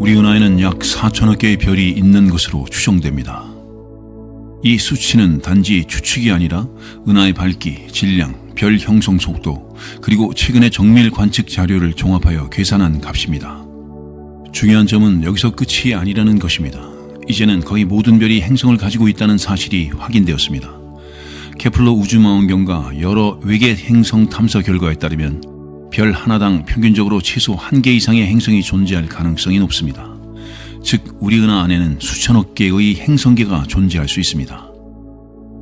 우리 은하에는 약 4천억 개의 별이 있는 것으로 추정됩니다. 이 수치는 단지 추측이 아니라 은하의 밝기, 질량, 별 형성 속도, 그리고 최근의 정밀 관측 자료를 종합하여 계산한 값입니다. 중요한 점은 여기서 끝이 아니라는 것입니다. 이제는 거의 모든 별이 행성을 가지고 있다는 사실이 확인되었습니다. 케플러 우주망원경과 여러 외계 행성 탐사 결과에 따르면 별 하나당 평균적으로 최소 1개 이상의 행성이 존재할 가능성이 높습니다. 즉 우리 은하 안에는 수천억 개의 행성계가 존재할 수 있습니다.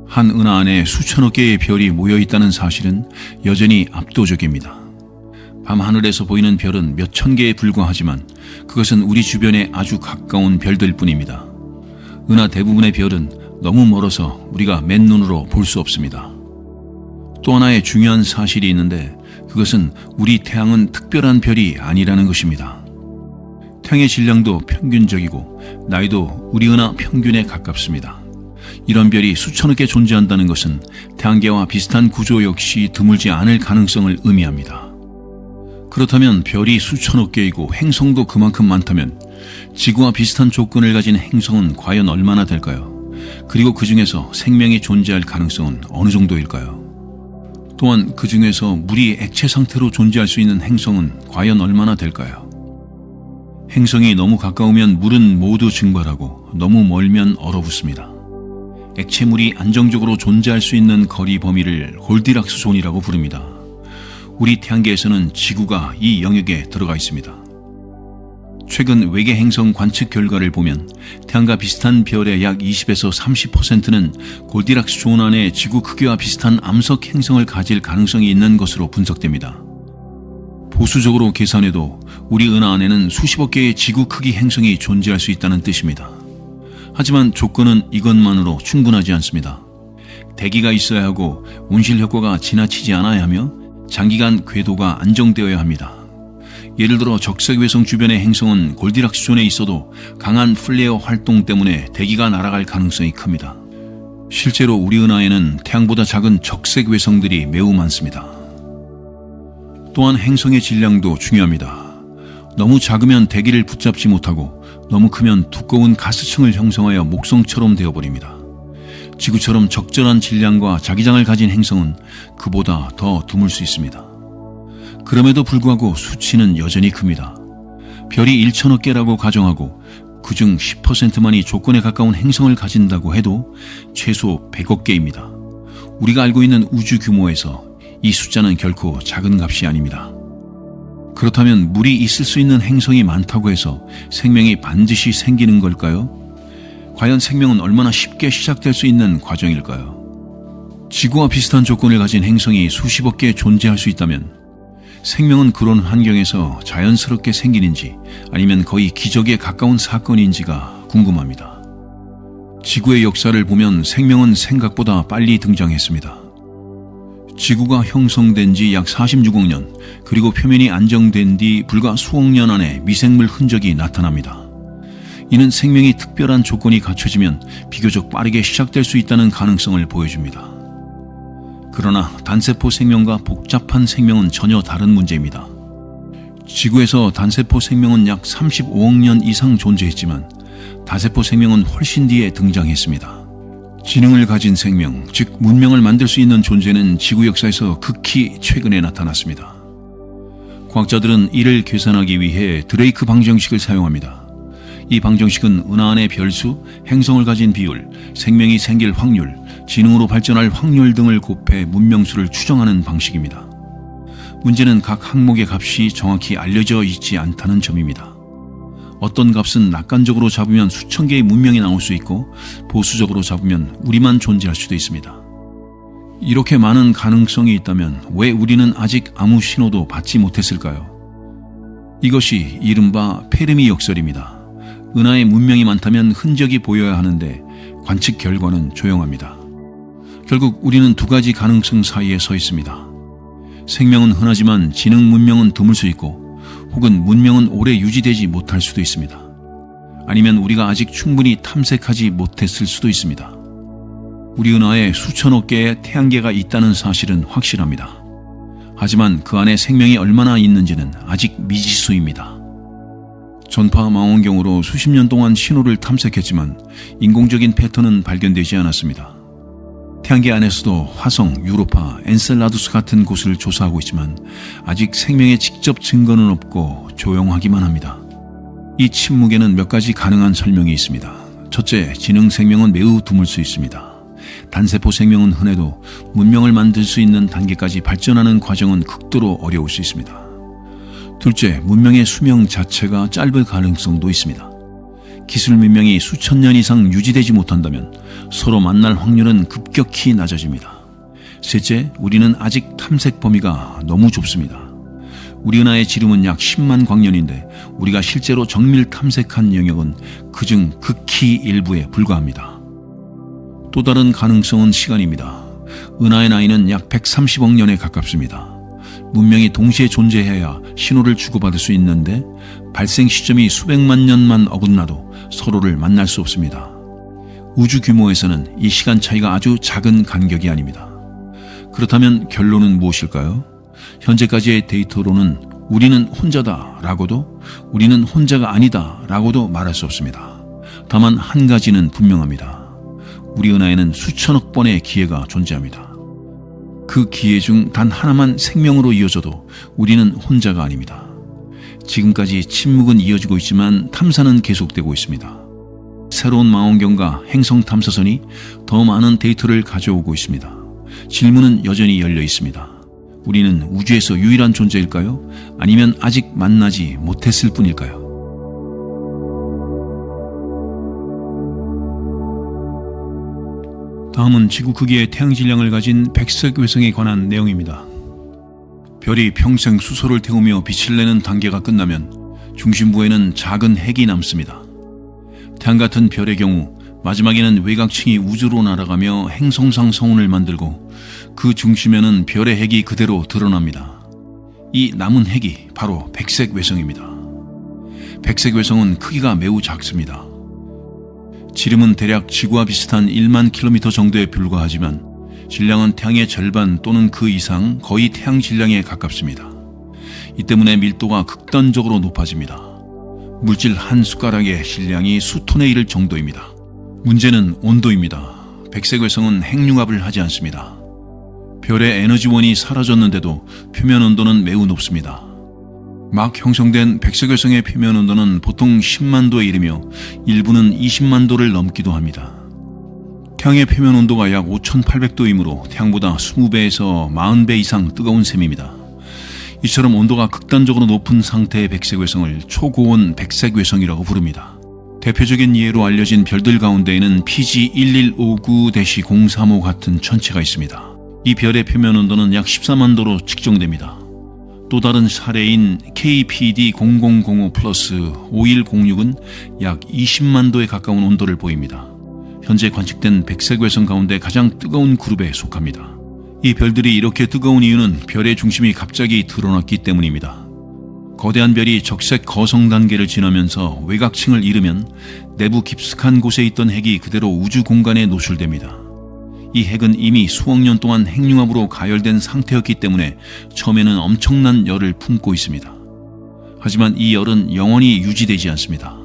한 은하 안에 수천억 개의 별이 모여 있다는 사실은 여전히 압도적입니다. 밤하늘에서 보이는 별은 몇 천 개에 불과하지만 그것은 우리 주변에 아주 가까운 별들 뿐입니다. 은하 대부분의 별은 너무 멀어서 우리가 맨눈으로 볼 수 없습니다. 또 하나의 중요한 사실이 있는데 그것은 우리 태양은 특별한 별이 아니라는 것입니다. 태양의 질량도 평균적이고 나이도 우리 은하 평균에 가깝습니다. 이런 별이 수천억 개 존재한다는 것은 태양계와 비슷한 구조 역시 드물지 않을 가능성을 의미합니다. 그렇다면 별이 수천억 개이고 행성도 그만큼 많다면 지구와 비슷한 조건을 가진 행성은 과연 얼마나 될까요? 그리고 그 중에서 생명이 존재할 가능성은 어느 정도일까요? 또한 그 중에서 물이 액체 상태로 존재할 수 있는 행성은 과연 얼마나 될까요? 행성이 너무 가까우면 물은 모두 증발하고 너무 멀면 얼어붙습니다. 액체물이 안정적으로 존재할 수 있는 거리 범위를 골디락스 존이라고 부릅니다. 우리 태양계에서는 지구가 이 영역에 들어가 있습니다. 최근 외계 행성 관측 결과를 보면 태양과 비슷한 별의 약 20에서 30%는 골디락스 존 안에 지구 크기와 비슷한 암석 행성을 가질 가능성이 있는 것으로 분석됩니다. 보수적으로 계산해도 우리 은하 안에는 수십억 개의 지구 크기 행성이 존재할 수 있다는 뜻입니다. 하지만 조건은 이것만으로 충분하지 않습니다. 대기가 있어야 하고 온실 효과가 지나치지 않아야 하며 장기간 궤도가 안정되어야 합니다. 예를 들어 적색외성 주변의 행성은 골디락스 존에 있어도 강한 플레어 활동 때문에 대기가 날아갈 가능성이 큽니다. 실제로 우리 은하에는 태양보다 작은 적색외성들이 매우 많습니다. 또한 행성의 질량도 중요합니다. 너무 작으면 대기를 붙잡지 못하고 너무 크면 두꺼운 가스층을 형성하여 목성처럼 되어버립니다. 지구처럼 적절한 질량과 자기장을 가진 행성은 그보다 더 드물 수 있습니다. 그럼에도 불구하고 수치는 여전히 큽니다. 별이 1천억 개라고 가정하고 그중 10%만이 조건에 가까운 행성을 가진다고 해도 최소 100억 개입니다. 우리가 알고 있는 우주 규모에서 이 숫자는 결코 작은 값이 아닙니다. 그렇다면 물이 있을 수 있는 행성이 많다고 해서 생명이 반드시 생기는 걸까요? 과연 생명은 얼마나 쉽게 시작될 수 있는 과정일까요? 지구와 비슷한 조건을 가진 행성이 수십억 개 존재할 수 있다면 생명은 그런 환경에서 자연스럽게 생기는지 아니면 거의 기적에 가까운 사건인지가 궁금합니다. 지구의 역사를 보면 생명은 생각보다 빨리 등장했습니다. 지구가 형성된 지 약 46억 년, 그리고 표면이 안정된 뒤 불과 수억 년 안에 미생물 흔적이 나타납니다. 이는 생명이 특별한 조건이 갖춰지면 비교적 빠르게 시작될 수 있다는 가능성을 보여줍니다. 그러나 단세포 생명과 복잡한 생명은 전혀 다른 문제입니다. 지구에서 단세포 생명은 약 35억 년 이상 존재했지만 다세포 생명은 훨씬 뒤에 등장했습니다. 지능을 가진 생명, 즉 문명을 만들 수 있는 존재는 지구 역사에서 극히 최근에 나타났습니다. 과학자들은 이를 계산하기 위해 드레이크 방정식을 사용합니다. 이 방정식은 은하 안의 별수, 행성을 가진 비율, 생명이 생길 확률, 지능으로 발전할 확률 등을 곱해 문명수를 추정하는 방식입니다. 문제는 각 항목의 값이 정확히 알려져 있지 않다는 점입니다. 어떤 값은 낙관적으로 잡으면 수천 개의 문명이 나올 수 있고 보수적으로 잡으면 우리만 존재할 수도 있습니다. 이렇게 많은 가능성이 있다면 왜 우리는 아직 아무 신호도 받지 못했을까요? 이것이 이른바 페르미 역설입니다. 은하에 문명이 많다면 흔적이 보여야 하는데 관측 결과는 조용합니다. 결국 우리는 두 가지 가능성 사이에 서 있습니다. 생명은 흔하지만 지능 문명은 드물 수 있고 혹은 문명은 오래 유지되지 못할 수도 있습니다. 아니면 우리가 아직 충분히 탐색하지 못했을 수도 있습니다. 우리 은하에 수천억 개의 태양계가 있다는 사실은 확실합니다. 하지만 그 안에 생명이 얼마나 있는지는 아직 미지수입니다. 전파 망원경으로 수십 년 동안 신호를 탐색했지만 인공적인 패턴은 발견되지 않았습니다. 태양계 안에서도 화성, 유로파, 엔셀라두스 같은 곳을 조사하고 있지만 아직 생명의 직접 증거는 없고 조용하기만 합니다. 이 침묵에는 몇 가지 가능한 설명이 있습니다. 첫째, 지능 생명은 매우 드물 수 있습니다. 단세포 생명은 흔해도 문명을 만들 수 있는 단계까지 발전하는 과정은 극도로 어려울 수 있습니다. 둘째, 문명의 수명 자체가 짧을 가능성도 있습니다. 기술 문명이 수천 년 이상 유지되지 못한다면 서로 만날 확률은 급격히 낮아집니다. 셋째, 우리는 아직 탐색 범위가 너무 좁습니다. 우리 은하의 지름은 약 10만 광년인데 우리가 실제로 정밀 탐색한 영역은 그중 극히 일부에 불과합니다. 또 다른 가능성은 시간입니다. 은하의 나이는 약 130억 년에 가깝습니다. 문명이 동시에 존재해야 신호를 주고받을 수 있는데 발생 시점이 수백만 년만 어긋나도 서로를 만날 수 없습니다. 우주 규모에서는 이 시간 차이가 아주 작은 간격이 아닙니다. 그렇다면 결론은 무엇일까요? 현재까지의 데이터로는 우리는 혼자다 라고도 우리는 혼자가 아니다 라고도 말할 수 없습니다. 다만 한 가지는 분명합니다. 우리 은하에는 수천억 번의 기회가 존재합니다. 그 기회 중 단 하나만 생명으로 이어져도 우리는 혼자가 아닙니다. 지금까지 침묵은 이어지고 있지만 탐사는 계속되고 있습니다. 새로운 망원경과 행성 탐사선이 더 많은 데이터를 가져오고 있습니다. 질문은 여전히 열려 있습니다. 우리는 우주에서 유일한 존재일까요? 아니면 아직 만나지 못했을 뿐일까요? 다음은 지구 크기의 태양 질량을 가진 백색 외성에 관한 내용입니다. 별이 평생 수소를 태우며 빛을 내는 단계가 끝나면 중심부에는 작은 핵이 남습니다. 태양 같은 별의 경우 마지막에는 외곽층이 우주로 날아가며 행성상 성운을 만들고 그 중심에는 별의 핵이 그대로 드러납니다. 이 남은 핵이 바로 백색 외성입니다. 백색 외성은 크기가 매우 작습니다. 지름은 대략 지구와 비슷한 1만 킬로미터 정도에 불과하지만 질량은 태양의 절반 또는 그 이상 거의 태양 질량에 가깝습니다. 이 때문에 밀도가 극단적으로 높아집니다. 물질 한 숟가락의 질량이 수톤에 이를 정도입니다. 문제는 온도입니다. 백색 외성은 핵융합을 하지 않습니다. 별의 에너지원이 사라졌는데도 표면 온도는 매우 높습니다. 막 형성된 백색 외성의 표면 온도는 보통 10만 도에 이르며 일부는 20만 도를 넘기도 합니다. 태양의 표면 온도가 약 5,800도이므로 태양보다 20배에서 40배 이상 뜨거운 셈입니다. 이처럼 온도가 극단적으로 높은 상태의 백색 외성을 초고온 백색 외성이라고 부릅니다. 대표적인 예로 알려진 별들 가운데에는 PG1159-035 같은 천체가 있습니다. 이 별의 표면 온도는 약 14만 도로 측정됩니다. 또 다른 사례인 KPD0005+5106은 약 20만 도에 가까운 온도를 보입니다. 현재 관측된 백색 외성 가운데 가장 뜨거운 그룹에 속합니다. 이 별들이 이렇게 뜨거운 이유는 별의 중심이 갑자기 드러났기 때문입니다. 거대한 별이 적색 거성 단계를 지나면서 외곽층을 잃으면 내부 깊숙한 곳에 있던 핵이 그대로 우주 공간에 노출됩니다. 이 핵은 이미 수억 년 동안 핵융합으로 가열된 상태였기 때문에 처음에는 엄청난 열을 품고 있습니다. 하지만 이 열은 영원히 유지되지 않습니다.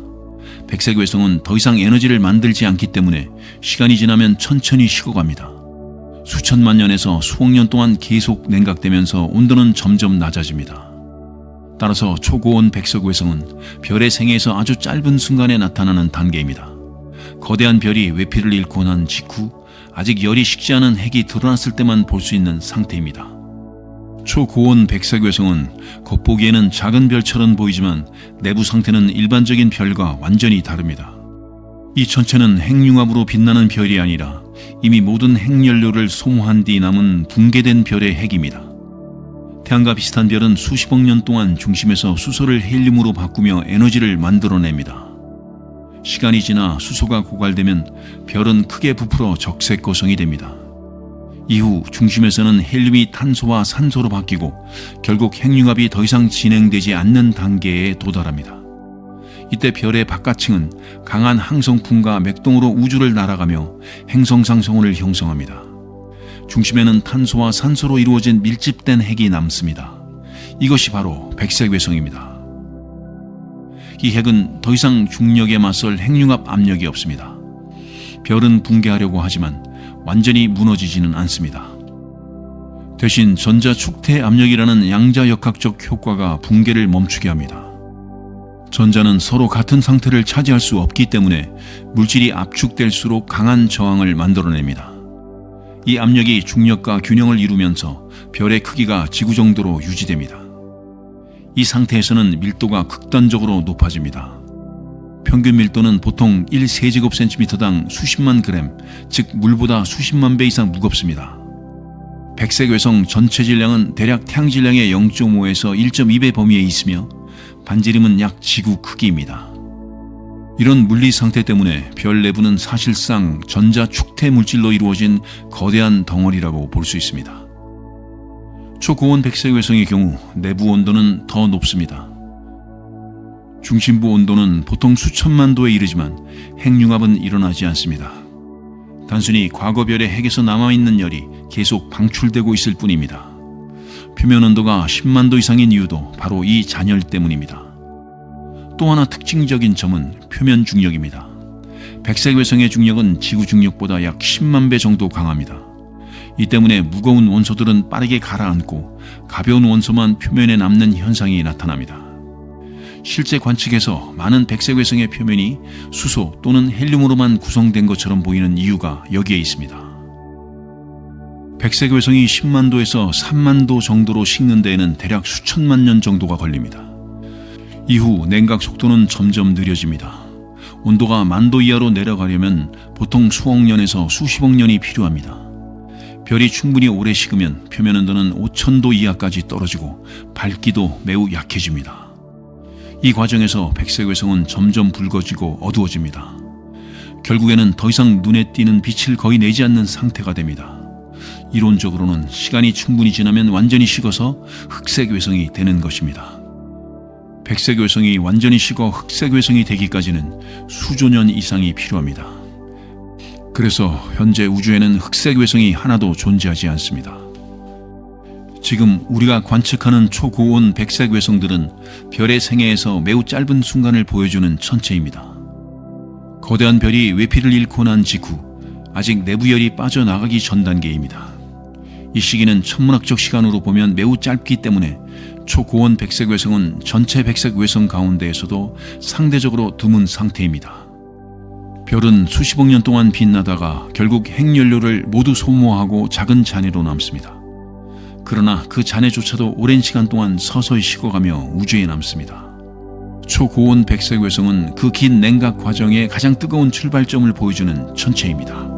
백색 외성은 더 이상 에너지를 만들지 않기 때문에 시간이 지나면 천천히 식어갑니다. 수천만 년에서 수억 년 동안 계속 냉각되면서 온도는 점점 낮아집니다. 따라서 초고온 백색 외성은 별의 생애에서 아주 짧은 순간에 나타나는 단계입니다. 거대한 별이 외피를 잃고 난 직후 아직 열이 식지 않은 핵이 드러났을 때만 볼 수 있는 상태입니다. 초고온 백색 외성은 겉보기에는 작은 별처럼 보이지만 내부 상태는 일반적인 별과 완전히 다릅니다. 이 천체는 핵융합으로 빛나는 별이 아니라 이미 모든 핵연료를 소모한 뒤 남은 붕괴된 별의 핵입니다. 태양과 비슷한 별은 수십억 년 동안 중심에서 수소를 헬륨으로 바꾸며 에너지를 만들어냅니다. 시간이 지나 수소가 고갈되면 별은 크게 부풀어 적색 거성이 됩니다. 이후 중심에서는 헬륨이 탄소와 산소로 바뀌고 결국 핵융합이 더 이상 진행되지 않는 단계에 도달합니다. 이때 별의 바깥층은 강한 항성풍과 맥동으로 우주를 날아가며 행성상 성운을 형성합니다. 중심에는 탄소와 산소로 이루어진 밀집된 핵이 남습니다. 이것이 바로 백색 외성입니다. 이 핵은 더 이상 중력에 맞설 핵융합 압력이 없습니다. 별은 붕괴하려고 하지만 완전히 무너지지는 않습니다. 대신 전자축태 압력이라는 양자역학적 효과가 붕괴를 멈추게 합니다. 전자는 서로 같은 상태를 차지할 수 없기 때문에 물질이 압축될수록 강한 저항을 만들어냅니다. 이 압력이 중력과 균형을 이루면서 별의 크기가 지구 정도로 유지됩니다. 이 상태에서는 밀도가 극단적으로 높아집니다. 평균 밀도는 보통 1세제곱센티미터당 수십만 그램, 즉 물보다 수십만 배 이상 무겁습니다. 백색 외성 전체 질량은 대략 태양 질량의 0.5에서 1.2배 범위에 있으며 반지름은 약 지구 크기입니다. 이런 물리 상태 때문에 별 내부는 사실상 전자축태 물질로 이루어진 거대한 덩어리라고 볼 수 있습니다. 초고온 백색 외성의 경우 내부 온도는 더 높습니다. 중심부 온도는 보통 수천만 도에 이르지만 핵융합은 일어나지 않습니다. 단순히 과거 별의 핵에서 남아있는 열이 계속 방출되고 있을 뿐입니다. 표면 온도가 10만 도 이상인 이유도 바로 이 잔열 때문입니다. 또 하나 특징적인 점은 표면 중력입니다. 백색 외성의 중력은 지구 중력보다 약 10만 배 정도 강합니다. 이 때문에 무거운 원소들은 빠르게 가라앉고 가벼운 원소만 표면에 남는 현상이 나타납니다. 실제 관측에서 많은 백색 외성의 표면이 수소 또는 헬륨으로만 구성된 것처럼 보이는 이유가 여기에 있습니다. 백색 외성이 10만 도에서 3만 도 정도로 식는 데에는 대략 수천만 년 정도가 걸립니다. 이후 냉각 속도는 점점 느려집니다. 온도가 10,000도 이하로 내려가려면 보통 수억 년에서 수십억 년이 필요합니다. 별이 충분히 오래 식으면 표면 온도는 5,000도 이하까지 떨어지고 밝기도 매우 약해집니다. 이 과정에서 백색 외성은 점점 붉어지고 어두워집니다. 결국에는 더 이상 눈에 띄는 빛을 거의 내지 않는 상태가 됩니다. 이론적으로는 시간이 충분히 지나면 완전히 식어서 흑색 외성이 되는 것입니다. 백색 외성이 완전히 식어 흑색 외성이 되기까지는 수조 년 이상이 필요합니다. 그래서 현재 우주에는 흑색 외성이 하나도 존재하지 않습니다. 지금 우리가 관측하는 초고온 백색 외성들은 별의 생애에서 매우 짧은 순간을 보여주는 천체입니다. 거대한 별이 외피를 잃고 난 직후 아직 내부열이 빠져나가기 전 단계입니다. 이 시기는 천문학적 시간으로 보면 매우 짧기 때문에 초고온 백색 외성은 전체 백색 외성 가운데에서도 상대적으로 드문 상태입니다. 별은 수십억 년 동안 빛나다가 결국 핵연료를 모두 소모하고 작은 잔해로 남습니다. 그러나 그 잔해조차도 오랜 시간 동안 서서히 식어가며 우주에 남습니다. 초고온 백색 외성은 그 긴 냉각 과정의 가장 뜨거운 출발점을 보여주는 천체입니다.